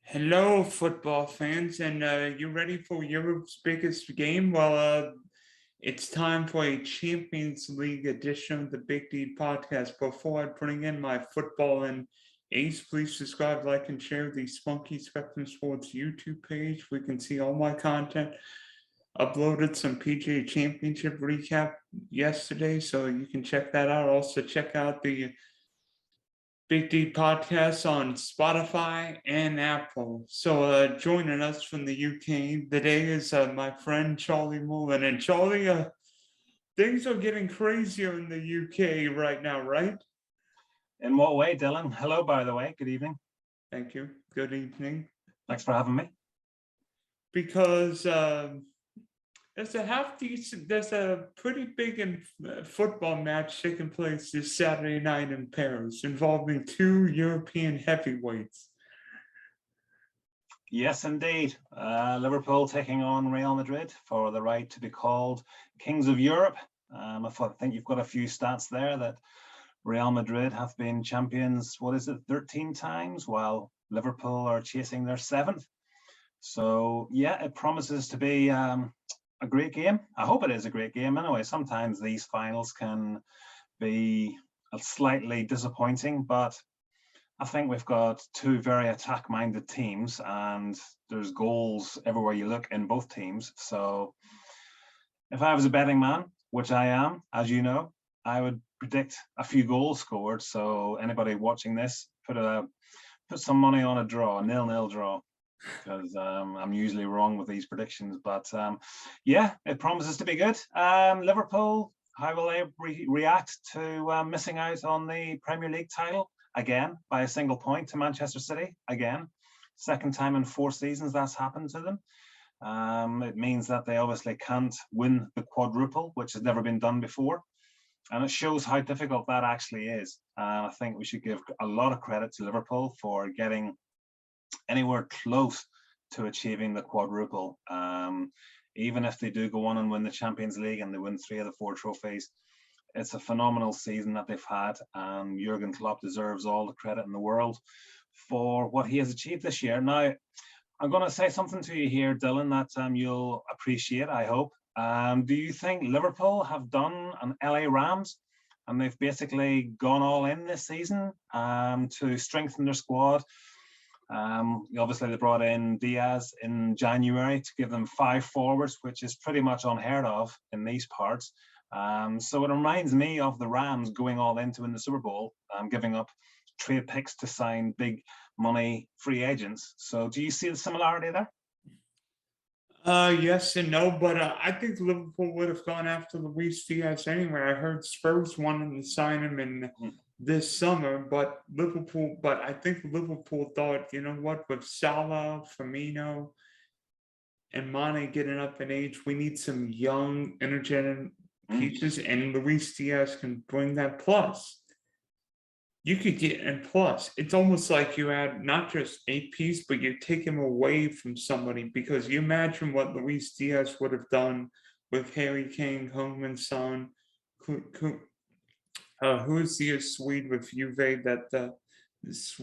Hello, football fans, and you ready for Europe's biggest game? It's time for a Champions League edition of the Big D podcast. Before I bring in my football and ace, please subscribe, like, and share the Spunky Spectrum Sports YouTube page. We can see all my content. Uploaded some PGA Championship recap yesterday, so you can check that out. Also, check out the Big D podcast on Spotify and Apple. Joining us from the UK today is my friend Charlie Mullan. And Charlie, things are getting crazier in the UK right now, right? In what way, Dylan? Hello, by the way. Good evening. Thank you. Good evening. Thanks for having me. Because there's a pretty big football match taking place this Saturday night in Paris involving two European heavyweights. Yes, indeed. Liverpool taking on Real Madrid for the right to be called Kings of Europe. I think you've got a few stats there that Real Madrid have been champions, 13 times, while Liverpool are chasing their 7th. So, yeah, it promises to be a great game. I hope it is a great game. Anyway, sometimes these finals can be slightly disappointing, but I think we've got two very attack-minded teams, and there's goals everywhere you look in both teams. So if I was a betting man, which I am, as you know, I would predict a few goals scored. So anybody watching this, put some money on a 0-0 draw, because I'm usually wrong with these predictions. But yeah, it promises to be good. Liverpool, how will they react to missing out on the Premier League title? Again, by a single point to Manchester City. Again, second time in 4 seasons that's happened to them. It means that they obviously can't win the quadruple, which has never been done before. And it shows how difficult that actually is. And I think we should give a lot of credit to Liverpool for getting anywhere close to achieving the quadruple. Even if they do go on and win the Champions League and they win 3 of the 4 trophies, it's a phenomenal season that they've had, and Jurgen Klopp deserves all the credit in the world for what he has achieved this year. Now, I'm going to say something to you here, Dylan, that you'll appreciate, I hope. Do you think Liverpool have done an LA Rams, and they've basically gone all in this season to strengthen their squad? Obviously, they brought in Diaz in January to give them 5 forwards, which is pretty much unheard of in these parts. So it reminds me of the Rams going all in to win the Super Bowl, giving up trade picks to sign big money free agents. So do you see the similarity there? Yes and no, but I think Liverpool would have gone after Luis Diaz anyway. I heard Spurs wanted to sign him in this summer, but I think Liverpool thought, you know what, with Salah, Firmino, and Mane getting up in age, we need some young, energetic pieces, and Luis Diaz can bring that. Plus, you could get, and plus, it's almost like you add not just a piece, but you take him away from somebody, because you imagine what Luis Diaz would have done with Harry Kane, home and son. Who's the Swede with Juve that Yes,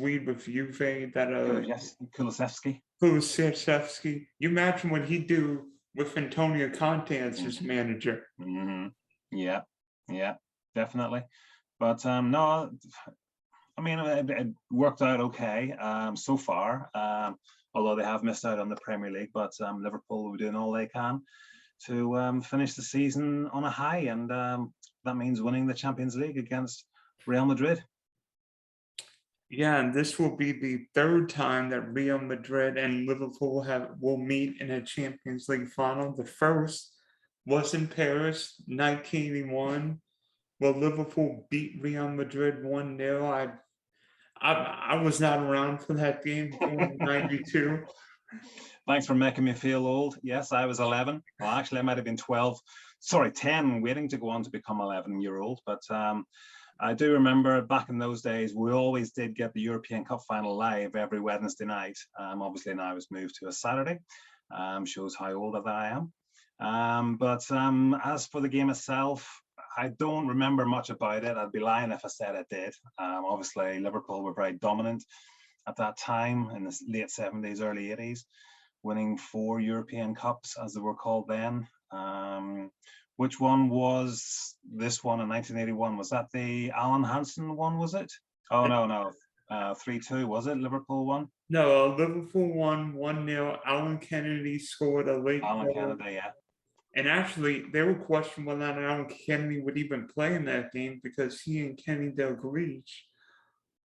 Kulusevski. Kulusevski. You imagine what he'd do with Antonio Conte as his manager. Yeah, definitely. But no, I mean, it worked out okay so far, although they have missed out on the Premier League. But Liverpool will be doing all they can to finish the season on a high, and that means winning the Champions League against Real Madrid. Yeah, and this will be the 3rd time that Real Madrid and Liverpool will meet in a Champions League final. The first was in Paris, 1981, where Liverpool beat Real Madrid 1-0. I was not around for that game in 92. Thanks for making me feel old. Yes, I was 11. Well, actually, I might have been 10, waiting to go on to become 11-year-old. But I do remember back in those days, we always did get the European Cup final live every Wednesday night. Obviously, now it's moved to a Saturday. Shows how old that I am. But as for the game itself, I don't remember much about it. I'd be lying if I said I did. Obviously, Liverpool were very dominant. at that time in the late 70s, early 80s, winning 4 European Cups, as they were called then. Which one was this one in 1981? Was that the Alan Hansen one, was it? Oh, no. 3-2, was it? Liverpool won? No, Liverpool won 1-0. Alan Kennedy scored a late Alan goal. Kennedy, yeah. And actually, they were questioning whether or not Alan Kennedy would even play in that game because he and Kenny Dalglish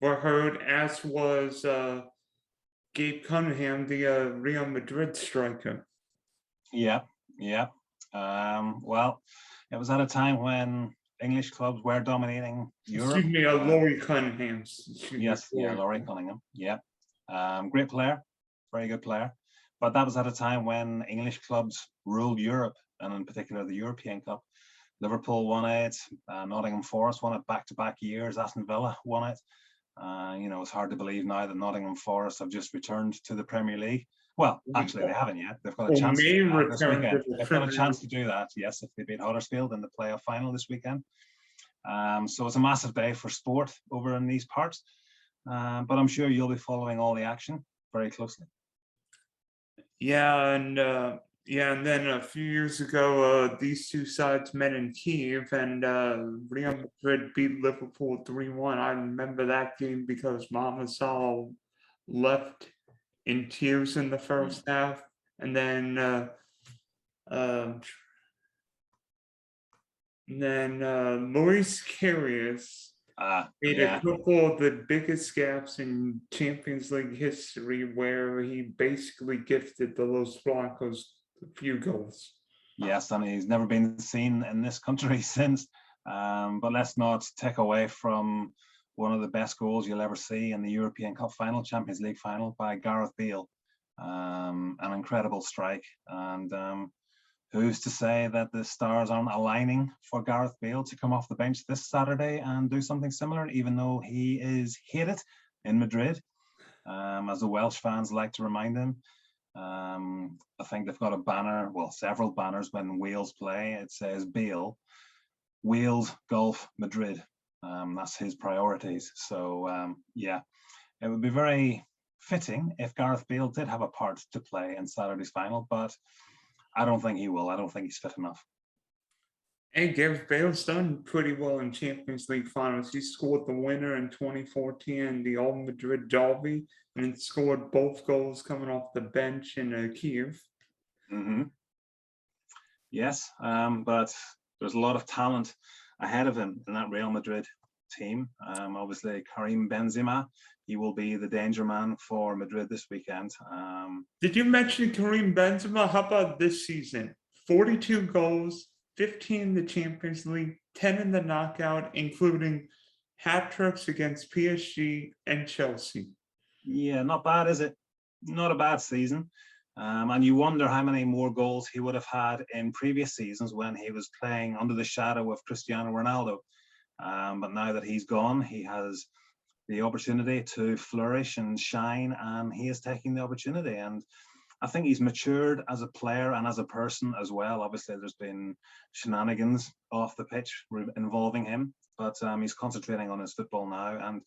were hurt, as was Gabe Cunningham, the Real Madrid striker. Yeah. Well, it was at a time when English clubs were dominating Europe. Excuse me, Laurie Cunningham. Yes, Laurie Cunningham. Yeah. Great player, very good player. But that was at a time when English clubs ruled Europe, and in particular the European Cup. Liverpool won it, Nottingham Forest won it back-to-back years, Aston Villa won it. It's hard to believe now that Nottingham Forest have just returned to the Premier League. Well, actually, they haven't yet. They've got a chance to do that this weekend. They've got a chance to do that, yes, if they beat Huddersfield in the playoff final this weekend. So it's a massive day for sport over in these parts. But I'm sure you'll be following all the action very closely. Yeah, and then a few years ago, these two sides met in Kiev, and Real Madrid beat Liverpool 3-1. I remember that game because Mama Salah left in tears in the first half, and then Luis Karius made a couple of the biggest gaps in Champions League history, where he basically gifted the Los Blancos a few goals. Yes, and he's never been seen in this country since. But let's not take away from one of the best goals you'll ever see in the European Cup final, Champions League final, by Gareth Bale. An incredible strike. And who's to say that the stars aren't aligning for Gareth Bale to come off the bench this Saturday and do something similar, even though he is hated in Madrid, as the Welsh fans like to remind him. I think they've got a banner, well, several banners when Wales play. It says Bale, Wales, Golf, Madrid. That's his priorities. So, it would be very fitting if Gareth Bale did have a part to play in Saturday's final, but I don't think he will. I don't think he's fit enough. And Gareth Bale's done pretty well in Champions League finals. He scored the winner in 2014, the All Madrid derby, and scored both goals coming off the bench in Kiev. Mm-hmm. Yes, but there's a lot of talent ahead of him in that Real Madrid team. Obviously, Karim Benzema, he will be the danger man for Madrid this weekend. Did you mention Karim Benzema? How about this season? 42 goals, 15 in the Champions League, 10 in the knockout, including hat-tricks against PSG and Chelsea. Yeah, not bad, is it? Not a bad season. And you wonder how many more goals he would have had in previous seasons when he was playing under the shadow of Cristiano Ronaldo. But now that he's gone, he has the opportunity to flourish and shine, and he is taking the opportunity. And I think he's matured as a player and as a person as well. Obviously, there's been shenanigans off the pitch involving him, but he's concentrating on his football now. And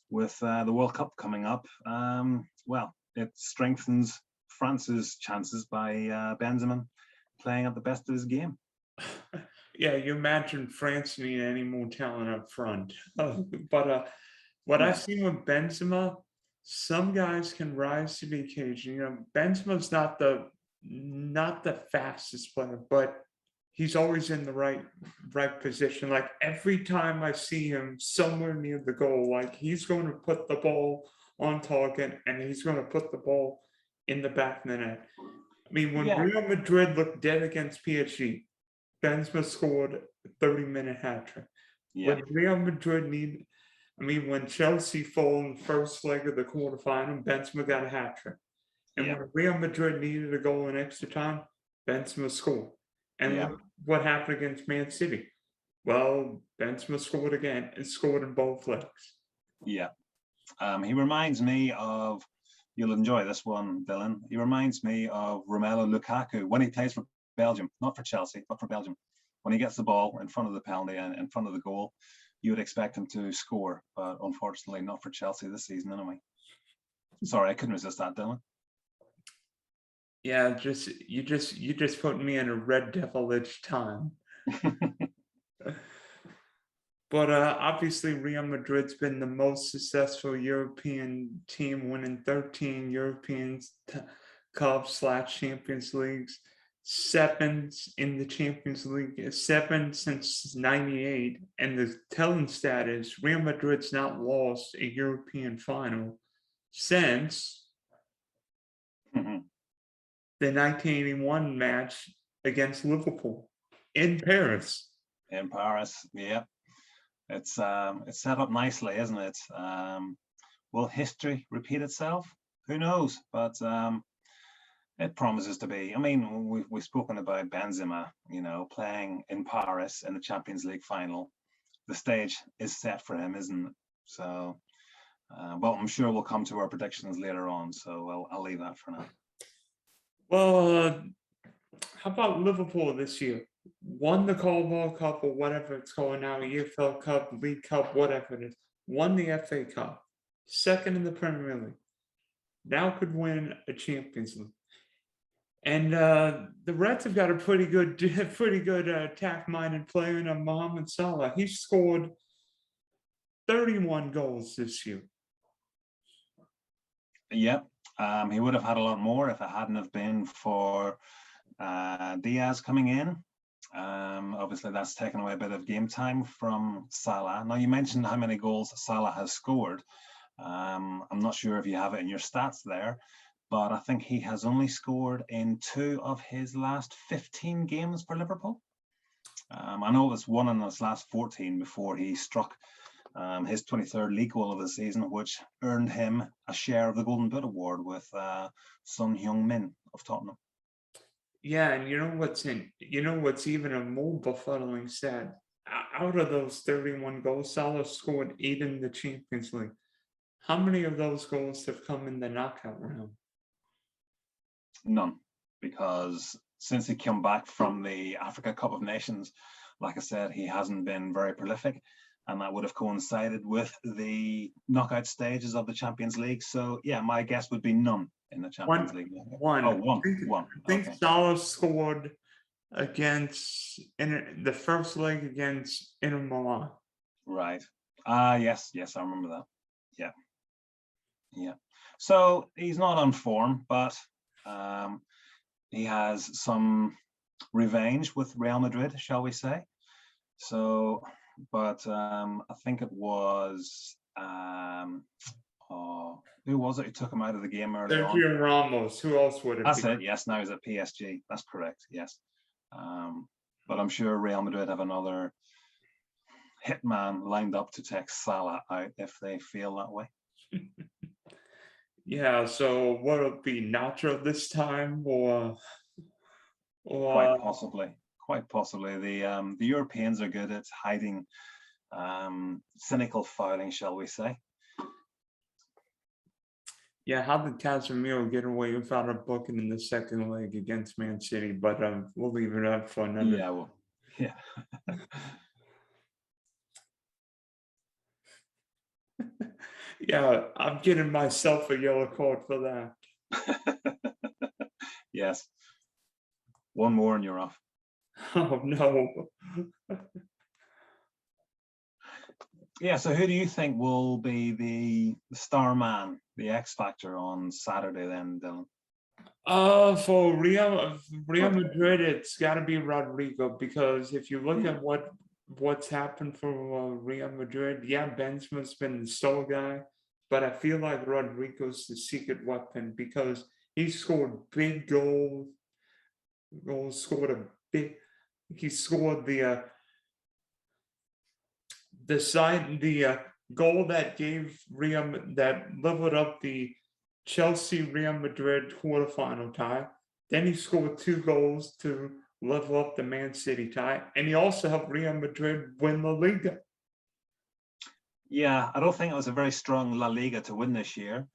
with the World Cup coming up, it strengthens France's chances by Benzema playing at the best of his game. Yeah, you imagine France need any more talent up front. What I've seen with Benzema, some guys can rise to the occasion. Benzema's not the fastest player, but he's always in the right position. Like every time I see him somewhere near the goal, like he's going to put the ball on target and he's going to put the ball in the back of the net. I mean, when Real Madrid looked dead against PSG, Benzema scored a 30-minute hat trick. When Real Madrid when Chelsea fell in the first leg of the quarterfinal, Benzema got a hat trick. And when Real Madrid needed a goal in extra time, Benzema scored. And look what happened against Man City. Well, Benzema scored again and scored in both legs. Yeah. He reminds me of, you'll enjoy this one, Dylan. He reminds me of Romelu Lukaku when he plays for Belgium, not for Chelsea, but for Belgium. When he gets the ball in front of the penalty and in front of the goal, you would expect him to score, but unfortunately not for Chelsea this season anyway. Sorry, I couldn't resist that, Dylan. Yeah, you just put me in a Red Devilish time. But obviously, Real Madrid's been the most successful European team, winning 13 European Cups / Champions Leagues, 7 in the Champions League, 7 since '98. And the telling stat is Real Madrid's not lost a European final since Mhm. the 1981 match against Liverpool in Paris. In Paris, yeah. It's set up nicely, isn't it? Will history repeat itself? Who knows? But it promises to be. I mean, we've spoken about Benzema, playing in Paris in the Champions League final. The stage is set for him, isn't it? So, but I'm sure we'll come to our predictions later on. So I'll leave that for now. Well, how about Liverpool this year? Won the Carbaro Cup or whatever it's called now, EFL Cup, League Cup, whatever it is. Won the FA Cup, 2nd in the Premier League. Now could win a Champions League. And the Reds have got a pretty good attack-minded player in Mohamed Salah. He scored 31 goals this year. Yep, he would have had a lot more if it hadn't have been for Diaz coming in. Obviously, that's taken away a bit of game time from Salah. Now, you mentioned how many goals Salah has scored. I'm not sure if you have it in your stats there, but I think he has only scored in 2 of his last 15 games for Liverpool. I know it was 1 in his last 14 before he struck his 23rd league goal of the season, which earned him a share of the Golden Boot Award with Son Heung-min of Tottenham. Yeah, and you know what's even a more befuddling stat? Out of those 31 goals, Salah scored 8 in the Champions League. How many of those goals have come in the knockout round? None, because since he came back from the Africa Cup of Nations, like I said, he hasn't been very prolific, and that would have coincided with the knockout stages of the Champions League. So yeah, my guess would be none in the Champions League. One. Oh, one. I think Okay. Salah scored against the first leg against Inter Milan. Right. Yes, I remember that. Yeah. So he's not on form, but he has some revenge with Real Madrid, shall we say? So, but I think it was who was it who took him out of the game earlier on? Sergio Ramos. Who else would it be? That's it. Yes, now he's at PSG. That's correct. Yes. But I'm sure Real Madrid have another hitman lined up to take Salah out if they feel that way. Yeah, so what will it be, Nacho this time, or Quite possibly. The Europeans are good at hiding cynical fouling, shall we say? Yeah, how did Casemiro get away without a booking in the second leg against Man City? But we'll leave it up for another. Yeah, well, yeah. Yeah, I'm getting myself a yellow card for that. Yes. One more and you're off. Oh no. Yeah, so who do you think will be the star man, the X factor on Saturday then, Dylan? For Real Madrid, it's got to be Rodrigo, because if you look at what's happened for Real Madrid, yeah, Benzema's been the sole guy, but I feel like Rodrigo's the secret weapon because he scored big goals. He scored the goal that gave that leveled up the Chelsea Real Madrid quarterfinal tie. Then he scored 2 goals to level up the Man City tie, and he also helped Real Madrid win the Liga. Yeah, I don't think it was a very strong La Liga to win this year.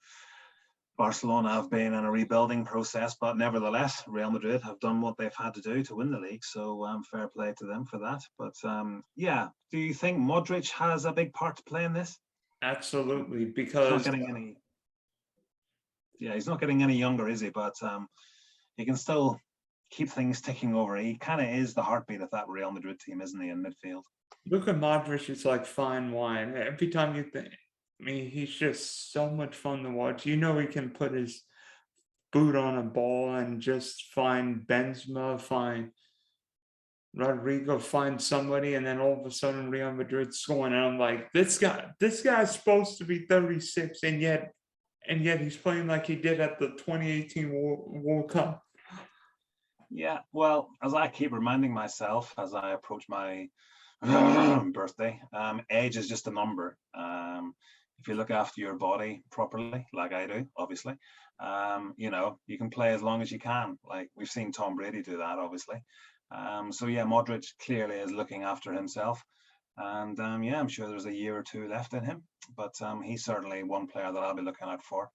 Barcelona have been in a rebuilding process, but nevertheless, Real Madrid have done what they've had to do to win the league. So fair play to them for that. But yeah, do you think Modric has a big part to play in this? Absolutely, because not getting any. Yeah, he's not getting any younger, is he? But he can still keep things ticking over. He kind of is the heartbeat of that Real Madrid team, isn't he, in midfield? Luka Modric is like fine wine. Every time you think, I mean, he's just so much fun to watch. You know, he can put his boot on a ball and just find Benzema, find Rodrigo, find somebody, and then all of a sudden Real Madrid scoring. And I'm like, this guy's supposed to be 36, and yet he's playing like he did at the 2018 World Cup. Yeah, well, as I keep reminding myself as I approach my birthday, age is just a number. If you look after your body properly, like I do, obviously, you know, you can play as long as you can. Like we've seen Tom Brady do that, obviously. So yeah, Modric clearly is looking after himself. And yeah, I'm sure there's a year or two left in him, but he's certainly one player that I'll be looking out for.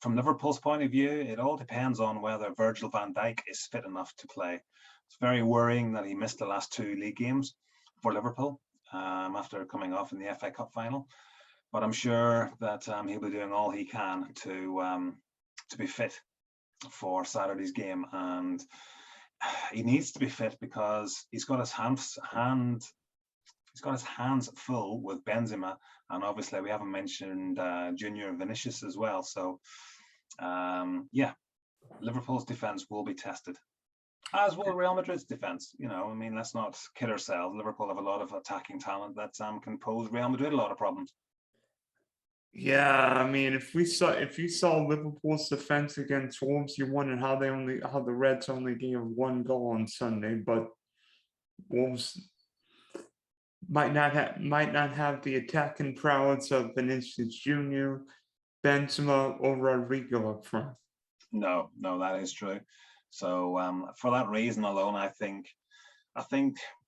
From Liverpool's point of view, it all depends on whether Virgil van Dijk is fit enough to play. It's very worrying that he missed the last two league games for Liverpool after coming off in the FA Cup final. But I'm sure that he'll be doing all he can to be fit for Saturday's game, and he needs to be fit because he's got his hands full with Benzema, and obviously we haven't mentioned Junior Vinicius as well. So yeah, Liverpool's defense will be tested, as will Real Madrid's defense. You know, I mean, let's not kid ourselves. Liverpool have a lot of attacking talent that can pose Real Madrid a lot of problems. Yeah, I mean, if you saw Liverpool's defense against Wolves, you wondered how the Reds only gave one goal on Sunday, but Wolves might not have the attacking prowess of Vinicius Junior, Benzema, or Rodrigo up front. No, that is true. So for that reason alone, I think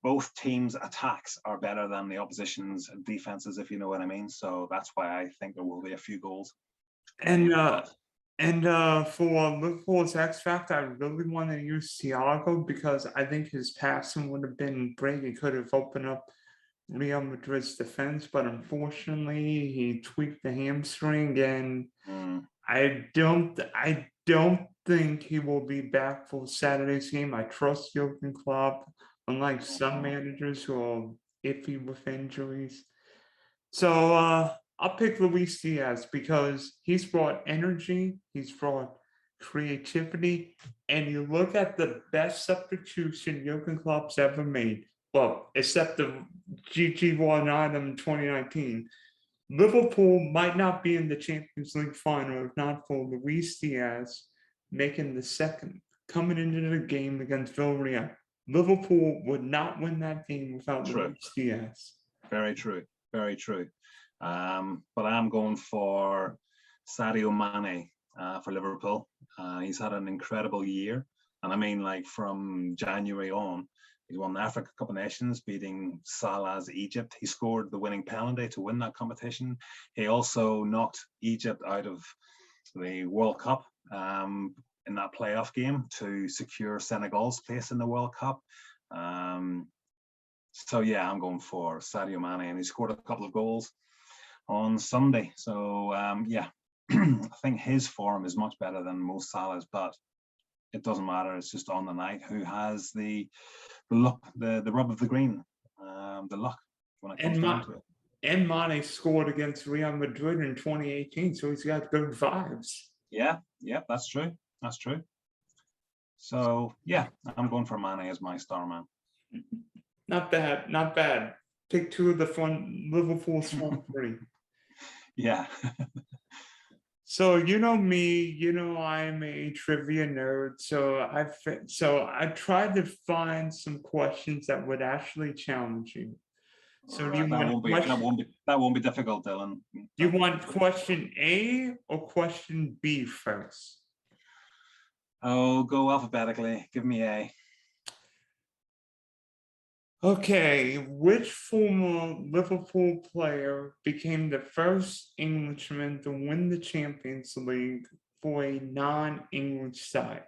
both teams' attacks are better than the opposition's defenses, if you know what I mean. So that's why I think there will be a few goals. And for Liverpool's X Factor, I really want to use Thiago because I think his passing would have been great. He could have opened up Real Madrid's defense, but unfortunately he tweaked the hamstring, and I don't think he will be back for Saturday's game. I trust Jurgen Klopp, unlike some managers who are iffy with injuries. So I'll pick Luis Diaz because he's brought energy, he's brought creativity, and you look at the best substitution Jurgen Klopp's ever made. Well, except the GG1 item 2019. Liverpool might not be in the Champions League final if not for Luis Diaz making the second, coming into the game against Villarreal. Liverpool would not win that game without Luis Diaz. Very true. Very true. But I'm going for Sadio Mane for Liverpool. He's had an incredible year. And I mean, like from January on, he's won the Africa Cup of Nations, beating Salah's Egypt. He scored the winning penalty to win that competition. He also knocked Egypt out of the World Cup in that playoff game to secure Senegal's place in the World Cup. So yeah, I'm going for Sadio Mane, and he scored a couple of goals on Sunday. So yeah, I think his form is much better than Mo Salah's, but it doesn't matter. It's just on the night who has the luck, the rub of the green, the luck when it comes down to it. And Mane scored against Real Madrid in 2018, so he's got good vibes. Yeah, that's true. That's true. So yeah, I'm going for Mane as my star man. Not bad. Pick two of the front Liverpool's front three. Yeah. So you know me, you know I'm a trivia nerd. So I tried to find some questions that would actually challenge you. So do you that won't be difficult, Dylan. Do you want question A or question B first? Oh, go alphabetically. Give me A. Okay, which former Liverpool player became the first Englishman to win the Champions League for a non-English side?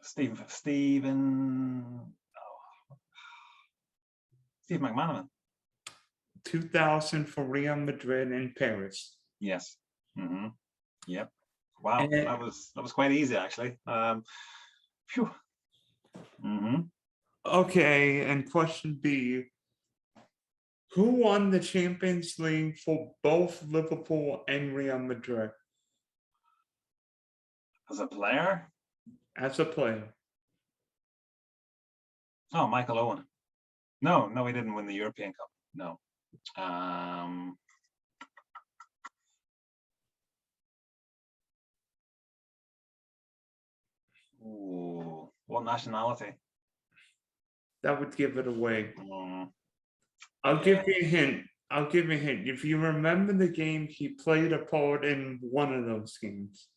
Steve McManaman. 2000 for Real Madrid and Paris. Yes. Mm-hmm. Yep. Wow, And that was quite easy actually. Phew. Mm-hmm. okay, and question B. Who won the Champions League for both Liverpool and Real Madrid As a player, as a player? oh, Michael Owen. No, he didn't win the European Cup. No. Ooh, what nationality? That would give it away. Mm, I'll yeah. give you a hint. I'll give you a hint. If you remember the game, he played a part in one of those games.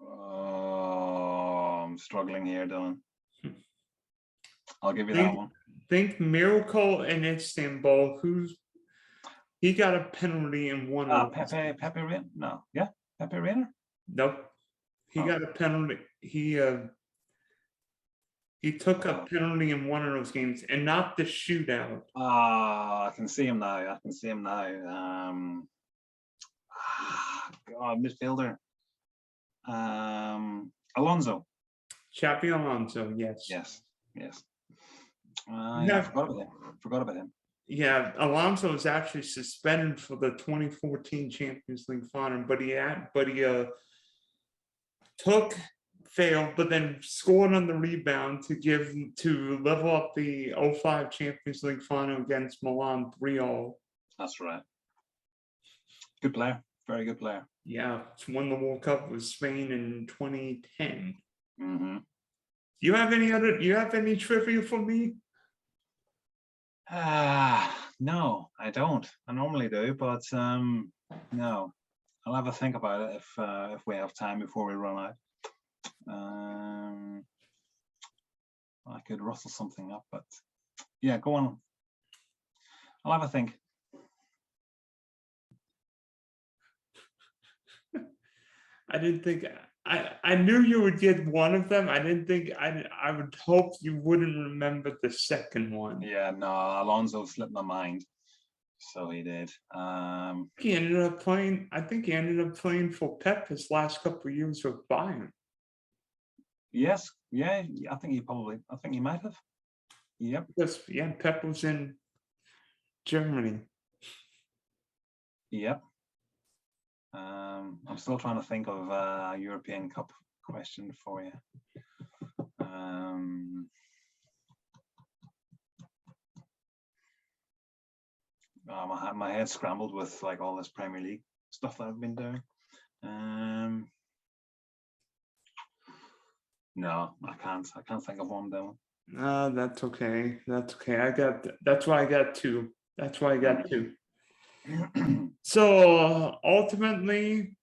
Oh, I'm struggling here, Dylan. I'll give you Think, that one. think Miracle in Istanbul. He got a penalty in one of those. Pepe Reina? No, yeah, Pepe Reina? Nope. He got a penalty. He took a penalty in one of those games, and not the shootout. I can see him now. God, midfielder. Alonso. Xabi Alonso, yes. Yes. Yeah, forgot about him. Yeah, Alonso was actually suspended for the 2014 Champions League final, but he failed, but then scored on the rebound to level up the 05 Champions League final against Milan 3-0. That's right. Good player, very good player. Yeah, won the World Cup with Spain in 2010. Mm-hmm. You have any trivia for me? No, I don't. I normally do, but no. I'll have a think about it if we have time before we run out. I could rustle something up, but yeah, go on. I'll have a think. I didn't think I knew you would get one of them. I didn't think I would hope you wouldn't remember the second one. Yeah, no, Alonso slipped my mind, so he did. He ended up playing. I think he ended up playing for Pep his last couple of years with Bayern. Yes, yeah, I think he might have. Yep. Because yeah, Pep was in Germany. Yep. I'm still trying to think of a European Cup question for you. My head's scrambled with like all this Premier League stuff that I've been doing. No, I can't think of one, Dylan. That's okay. That's okay. That's why I got two. So ultimately,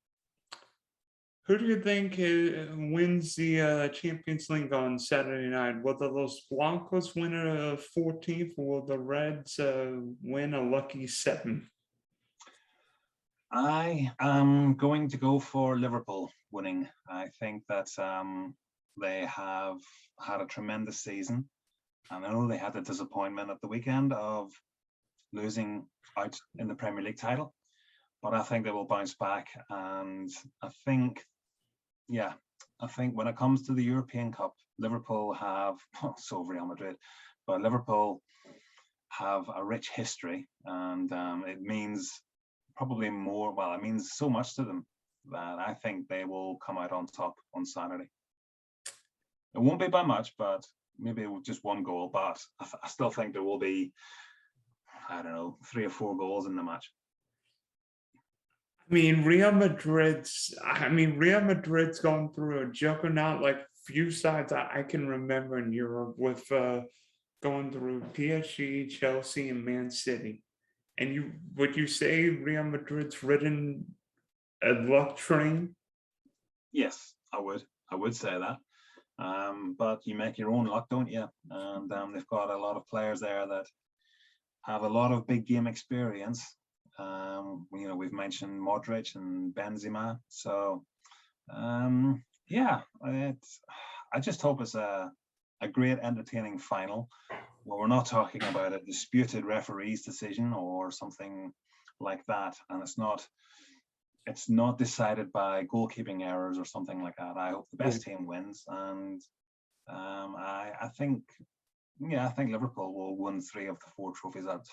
who do you think wins the Champions League on Saturday night? Will the Los Blancos win a 14th, or will the Reds win a lucky 7th? I am going to go for Liverpool winning. I think that they have had a tremendous season. And I know they had the disappointment at the weekend of losing out in the Premier League title, but I think they will bounce back. And I think when it comes to the European Cup, Liverpool have, so Real Madrid, but Liverpool have a rich history, and it means probably more, well, it means so much to them that I think they will come out on top on Saturday. It won't be by much, but maybe just one goal, but I still think there will be, I don't know, 3 or 4 goals in the match. I mean, Real Madrid's going through a juggernaut like few sides I can remember in Europe, with going through PSG, Chelsea, and Man City. And would you say Real Madrid's ridden a luck train? Yes, I would say that. But you make your own luck, don't you? And they've got a lot of players there that have a lot of big game experience. We've mentioned Modric and Benzema. So, I just hope it's a great, entertaining final. well, we're not talking about a disputed referee's decision or something like that, and it's not decided by goalkeeping errors or something like that. I hope the best team wins, and I think Liverpool will win 3 of the 4 trophies that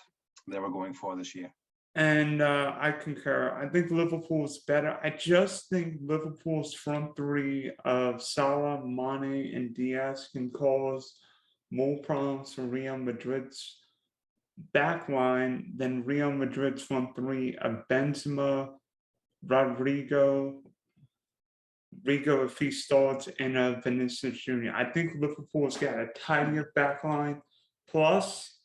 they were going for this year. And I concur. I think Liverpool's better. I just think Liverpool's front three of Salah, Mane, and Diaz can cause more problems for Real Madrid's back line than Real Madrid's front three of Benzema, Rodrigo, if he starts, and Vinicius Jr. I think Liverpool's got a tidier back line. Plus,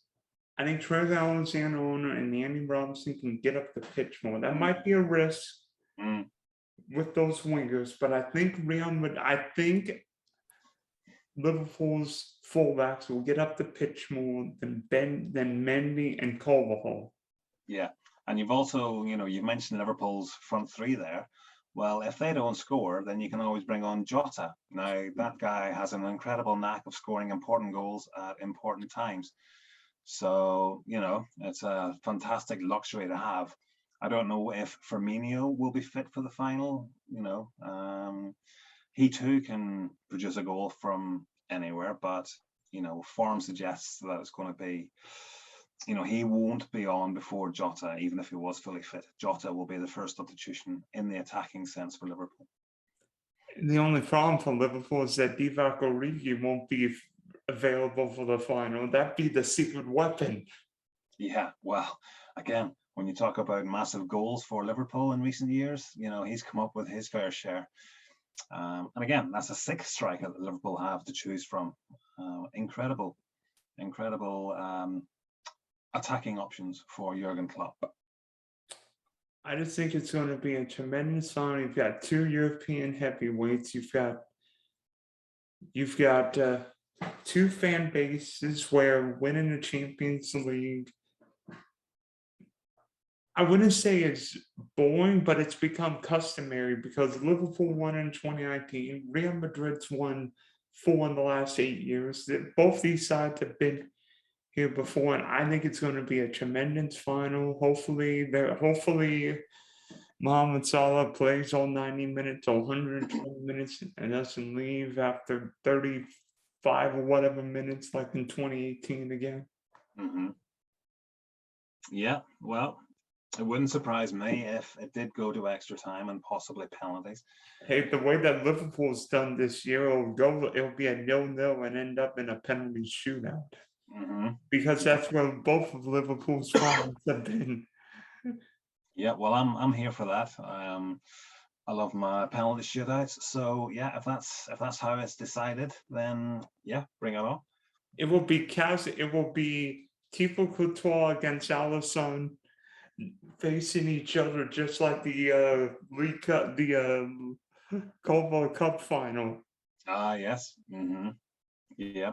I think Trevor Alexander-Arnold and Andy Robinson can get up the pitch more. That might be a risk with those wingers, but I think Liverpool's fullbacks will get up the pitch more than Mendy and Carvajal. Yeah, and you've also, you've mentioned Liverpool's front three there. Well, if they don't score, then you can always bring on Jota. Now, that guy has an incredible knack of scoring important goals at important times. So, it's a fantastic luxury to have. I don't know if Firmino will be fit for the final. He too can produce a goal from anywhere, but, form suggests that it's going to be, he won't be on before Jota, even if he was fully fit. Jota will be the first substitution in the attacking sense for Liverpool. The only problem for Liverpool is that Divock Origi won't be available for the final. That'd be the secret weapon. Yeah, well, again, when you talk about massive goals for Liverpool in recent years, he's come up with his fair share. And again, that's a 6th striker that Liverpool have to choose from. Incredible attacking options for Jurgen Klopp. I just think it's going to be a tremendous final. You've got 2 European heavyweights. You've got 2 fan bases where winning the Champions League, I wouldn't say it's boring, but it's become customary because Liverpool won in 2019. Real Madrid's won 4 in the last 8 years. Both these sides have been here before, and I think it's going to be a tremendous final. Hopefully Mohamed Salah plays all 90 minutes or 120 minutes and doesn't leave after 35 or whatever minutes like in 2018 again. Yeah, well, it wouldn't surprise me if it did go to extra time and possibly penalties. Hey, the way that Liverpool's done this year, it'll be a 0-0 and end up in a penalty shootout. Because that's where both of Liverpool's finals have been. Yeah, well, I'm here for that. I love my penalty shootouts. So yeah, if that's how it's decided, then yeah, bring it on. It will be Thibaut Courtois against Alisson facing each other, just like the League Cup, the Carabao Cup final. Yes. Yeah.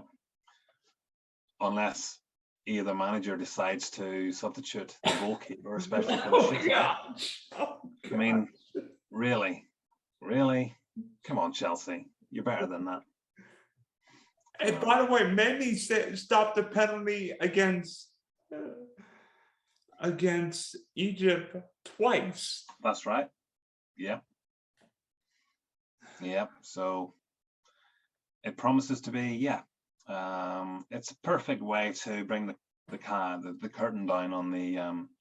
Unless either manager decides to substitute the goalkeeper, especially for the shootout. I mean, really, come on, Chelsea, you're better than that. And by the way, Mendy stopped the penalty against Egypt twice. That's right. Yeah. So it promises to be, it's a perfect way to bring the curtain down on the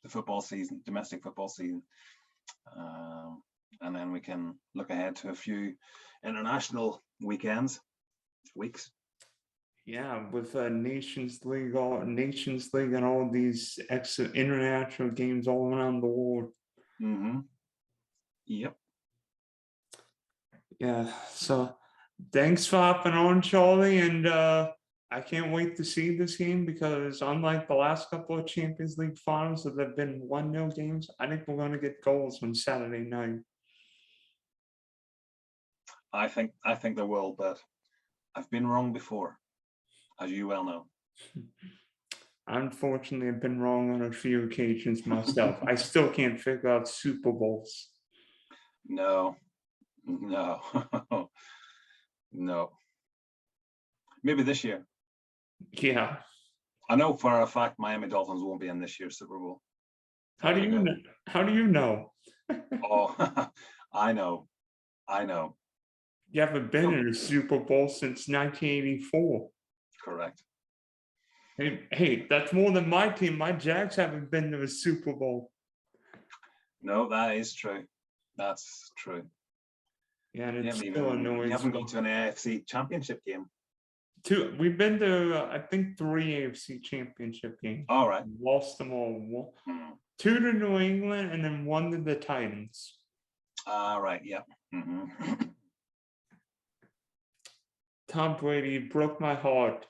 football season, domestic football season, and then we can look ahead to a few international weeks. Yeah, with Nations League and all these international games all around the world. Yep. Yeah. So thanks for hopping on, Charlie, and I can't wait to see this game because unlike the last couple of Champions League finals that have been 1-0 games, I think we're going to get goals on Saturday night. I think there will, but I've been wrong before, as you well know. Unfortunately, I've been wrong on a few occasions myself. I still can't figure out Super Bowls. No. Maybe this year. Yeah. I know for a fact Miami Dolphins won't be in this year's Super Bowl. How do There you go. know? How do you know? Oh, I know. I know. You haven't been in a Super Bowl since 1984. Correct. Hey, that's more than my team. My Jags haven't been to a Super Bowl. No, that is true. That's true. Yeah, and it's You still haven't annoying. gone to an AFC championship game. We've been to, I think, 3 AFC championship games. All right. Lost them all. Hmm. 2 to New England and then 1 to the Titans. All right. Yeah. Tom Brady broke my heart.